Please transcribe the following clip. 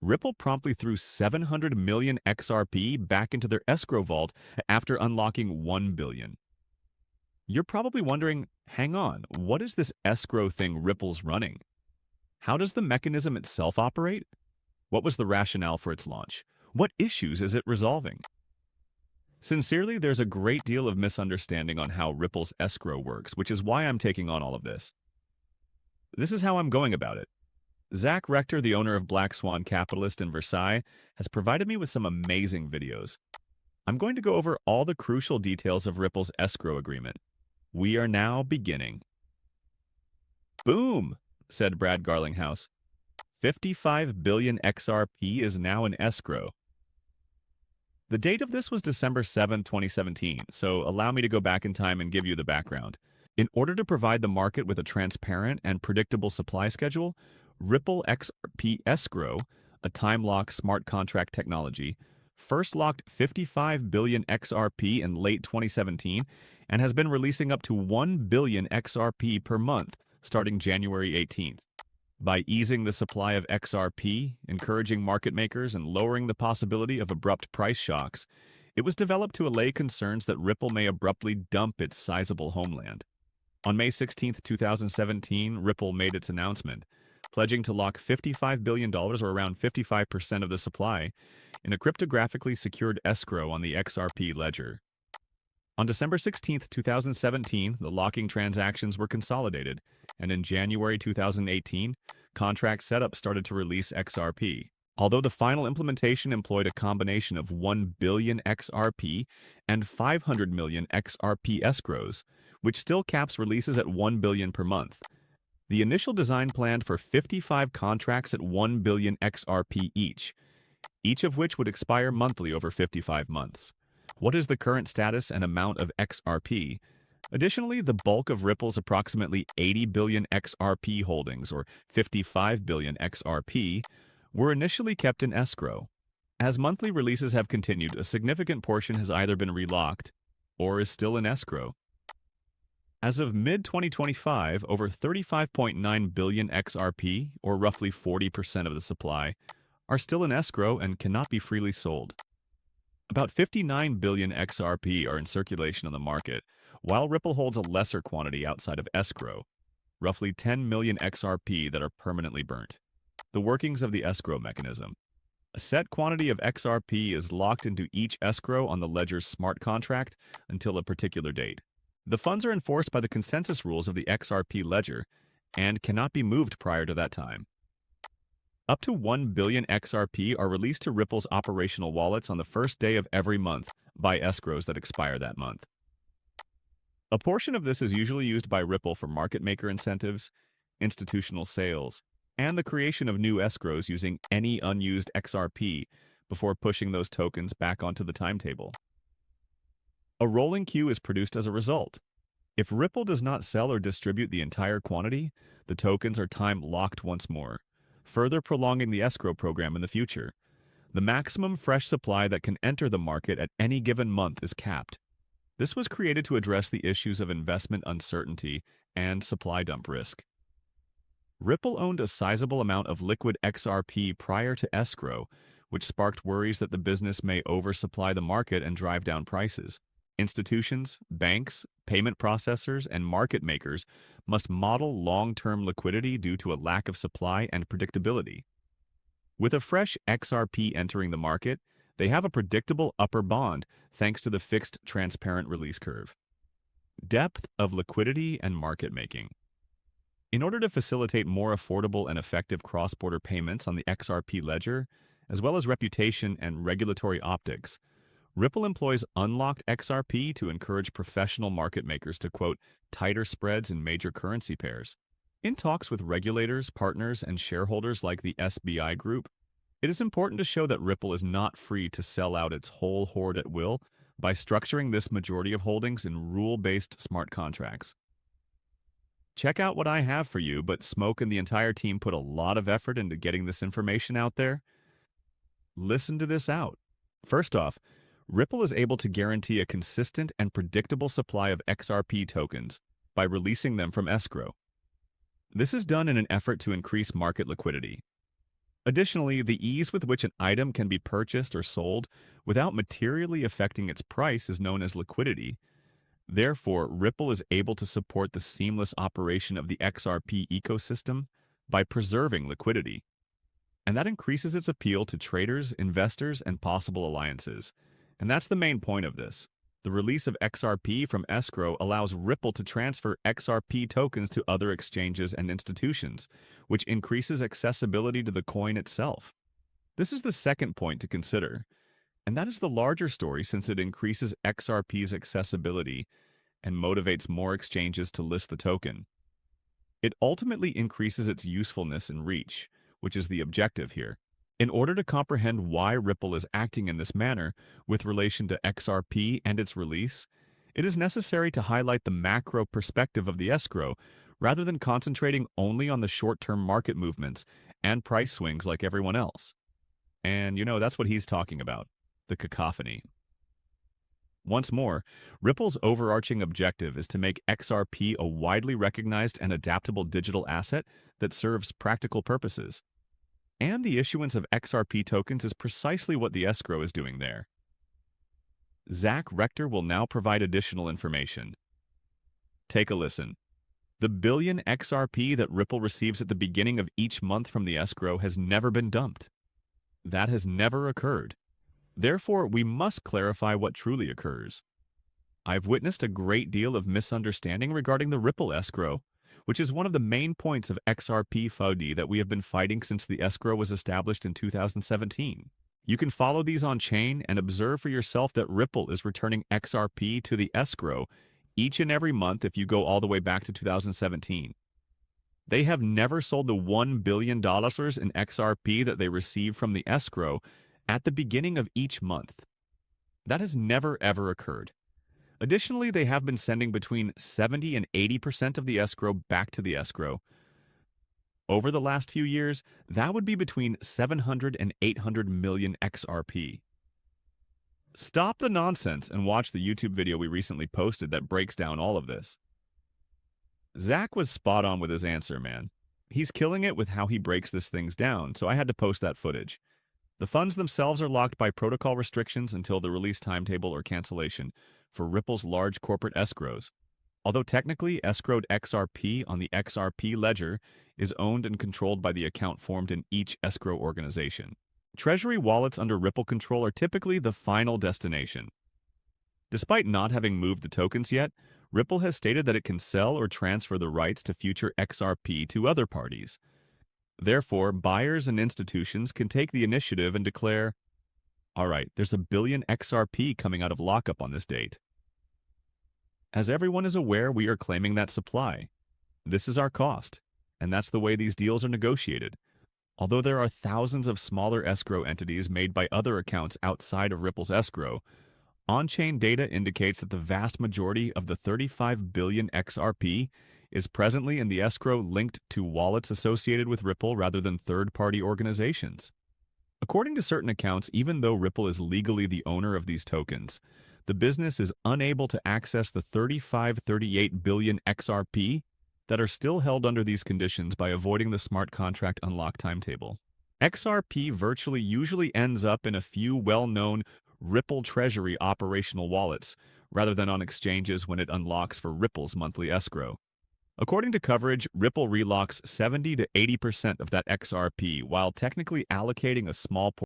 Ripple promptly threw 700 million XRP back into their escrow vault after unlocking 1 billion. You're probably wondering, hang on, what is this escrow thing Ripple's running? How does the mechanism itself operate? What was the rationale for its launch? What issues is it resolving? Sincerely, there's a great deal of misunderstanding on how Ripple's escrow works, which is why I'm taking on all of this. This is how I'm going about it. Zach Rector, the owner of Black Swan Capitalist in Versailles, has provided me with some amazing videos. I'm going to go over all the crucial details of Ripple's escrow agreement. We are now beginning. Boom, said Brad Garlinghouse. 55 billion XRP is now in escrow. The date of this was December 7, 2017, so allow me to go back in time and give you the background. In order to provide the market with a transparent and predictable supply schedule, Ripple XRP Escrow, a time-lock smart contract technology, first locked 55 billion XRP in late 2017 and has been releasing up to 1 billion XRP per month starting January 18th. By easing the supply of XRP, encouraging market makers, and lowering the possibility of abrupt price shocks, it was developed to allay concerns that Ripple may abruptly dump its sizable homeland. On May 16, 2017, Ripple made its announcement, pledging to lock $55 billion, or around 55% of the supply, in a cryptographically secured escrow on the XRP ledger. On December 16, 2017, the locking transactions were consolidated, and in January 2018, contract setup started to release XRP. Although the final implementation employed a combination of 1 billion XRP and 500 million XRP escrows, which still caps releases at 1 billion per month. The initial design planned for 55 contracts at 1 billion XRP each of which would expire monthly over 55 months. What is the current status and amount of XRP? Additionally, the bulk of Ripple's approximately 80 billion XRP holdings, or 55 billion XRP, were initially kept in escrow. As monthly releases have continued, a significant portion has either been relocked or is still in escrow. As of mid-2025, over 35.9 billion XRP, or roughly 40% of the supply, are still in escrow and cannot be freely sold. About 59 billion XRP are in circulation on the market, while Ripple holds a lesser quantity outside of escrow, roughly 10 million XRP that are permanently burnt. The workings of the escrow mechanism. A set quantity of XRP is locked into each escrow on the ledger's smart contract until a particular date. The funds are enforced by the consensus rules of the XRP ledger and cannot be moved prior to that time. Up to 1 billion XRP are released to Ripple's operational wallets on the first day of every month by escrows that expire that month. A portion of this is usually used by Ripple for market maker incentives, institutional sales, and the creation of new escrows using any unused XRP before pushing those tokens back onto the timetable. A rolling queue is produced as a result. If Ripple does not sell or distribute the entire quantity, the tokens are time-locked once more, further prolonging the escrow program in the future. The maximum fresh supply that can enter the market at any given month is capped. This was created to address the issues of investment uncertainty and supply dump risk. Ripple owned a sizable amount of liquid XRP prior to escrow, which sparked worries that the business may oversupply the market and drive down prices. Institutions, banks, payment processors, and market makers must model long-term liquidity due to a lack of supply and predictability. With a fresh XRP entering the market, they have a predictable upper bond thanks to the fixed transparent release curve. Depth of liquidity and market making. In order to facilitate more affordable and effective cross-border payments on the XRP ledger, as well as reputation and regulatory optics, Ripple employs unlocked XRP to encourage professional market makers to quote, tighter spreads in major currency pairs. In talks with regulators, partners, and shareholders like the SBI Group, it is important to show that Ripple is not free to sell out its whole hoard at will by structuring this majority of holdings in rule-based smart contracts. Check out what I have for you, but Smoke and the entire team put a lot of effort into getting this information out there. Listen to this out. First off, Ripple is able to guarantee a consistent and predictable supply of XRP tokens by releasing them from escrow. This is done in an effort to increase market liquidity. Additionally, the ease with which an item can be purchased or sold without materially affecting its price is known as liquidity. Therefore, Ripple is able to support the seamless operation of the XRP ecosystem by preserving liquidity. And that increases its appeal to traders, investors, and possible alliances. And that's the main point of this. The release of XRP from escrow allows Ripple to transfer XRP tokens to other exchanges and institutions, which increases accessibility to the coin itself. This is the second point to consider, and that is the larger story since it increases XRP's accessibility and motivates more exchanges to list the token. It ultimately increases its usefulness and reach, which is the objective here. In order to comprehend why Ripple is acting in this manner with relation to XRP and its release, it is necessary to highlight the macro perspective of the escrow rather than concentrating only on the short-term market movements and price swings like everyone else. And that's what he's talking about, the cacophony. Once more, Ripple's overarching objective is to make XRP a widely recognized and adaptable digital asset that serves practical purposes. And the issuance of XRP tokens is precisely what the escrow is doing there. Zach Rector will now provide additional information. Take a listen. The billion XRP that Ripple receives at the beginning of each month from the escrow has never been dumped. That has never occurred. Therefore, we must clarify what truly occurs. I've witnessed a great deal of misunderstanding regarding the Ripple escrow, which is one of the main points of XRP FUD that we have been fighting since the escrow was established in 2017. You can follow these on chain and observe for yourself that Ripple is returning XRP to the escrow each and every month if you go all the way back to 2017. They have never sold the $1 billion in XRP that they received from the escrow at the beginning of each month. That has never ever occurred. Additionally, they have been sending between 70 and 80% of the escrow back to the escrow. Over the last few years, that would be between 700 and 800 million XRP. Stop the nonsense and watch the YouTube video we recently posted that breaks down all of this. Zach was spot on with his answer, man. He's killing it with how he breaks this things down, so I had to post that footage. The funds themselves are locked by protocol restrictions until the release timetable or cancellation for Ripple's large corporate escrows. Although technically escrowed XRP on the XRP ledger is owned and controlled by the account formed in each escrow organization. Treasury wallets under Ripple control are typically the final destination. Despite not having moved the tokens yet, Ripple has stated that it can sell or transfer the rights to future XRP to other parties. Therefore, buyers and institutions can take the initiative and declare, all right, there's a billion XRP coming out of lockup on this date. As everyone is aware, we are claiming that supply. This is our cost, and that's the way these deals are negotiated. Although there are thousands of smaller escrow entities made by other accounts outside of Ripple's escrow, on-chain data indicates that the vast majority of the 35 billion XRP is presently in the escrow linked to wallets associated with Ripple rather than third-party organizations. According to certain accounts, even though Ripple is legally the owner of these tokens, the business is unable to access the 38 billion XRP that are still held under these conditions by avoiding the smart contract unlock timetable. XRP virtually usually ends up in a few well-known Ripple Treasury operational wallets, rather than on exchanges when it unlocks for Ripple's monthly escrow. According to coverage, Ripple relocks 70 to 80% of that XRP while technically allocating a small portion